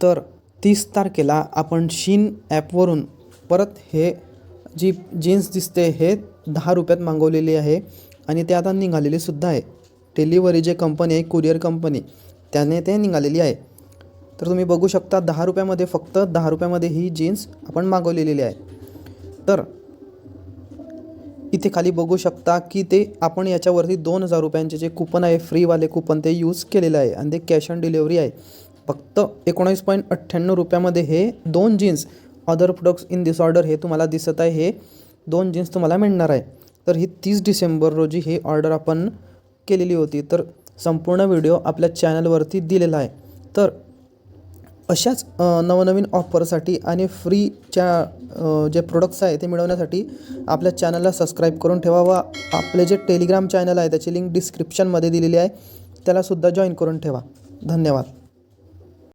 तर 30 तारखेला आपण शीन ॲपवरून परत हे जी जीन्स दिसते हे 10 रुपयात मागवलेली आहे आणि ते आता निघालेली सुद्धा आहे. डिलिव्हरी जे कंपनी आहे, कुरिअर कंपनी, त्याने ते निघालेली आहे. तर तुम्ही बघू शकता 10 रुपयामध्ये, फक्त 10 रुपयामध्ये ही जीन्स आपण मागवलेली आहे. तर इथे खाली बघू शकता की ते आपण याच्यावरती 2000 रुपयांचे जे कूपन आहे, फ्रीवाले कूपन, ते यूज केलेलं आहे आणि ते कॅश ऑन डिलिव्हरी आहे. फक्त 19.98 रुपयामध्ये हे 2 jeans other products in this order हे तुम्हाला दिसत आहे. हे 2 जीन्स तुम्हाला मिळणार आहे. तर ही 30 डिसेंबर रोजी ही ऑर्डर आपण केलेली होती. तर संपूर्ण व्हिडिओ आपल्या चॅनलवरती दिलेला आहे. तर अशाच नवनवीन ऑफरसाठी आणि फ्रीच्या जे प्रोडक्ट्स आहे ते मिळवण्यासाठी आपल्या चॅनलला सबस्क्राईब करून ठेवा व आपले जे टेलिग्राम चॅनल आहे त्याची लिंक डिस्क्रिप्शनमध्ये दिलेली आहे, त्यालासुद्धा जॉईन करून ठेवा. धन्यवाद.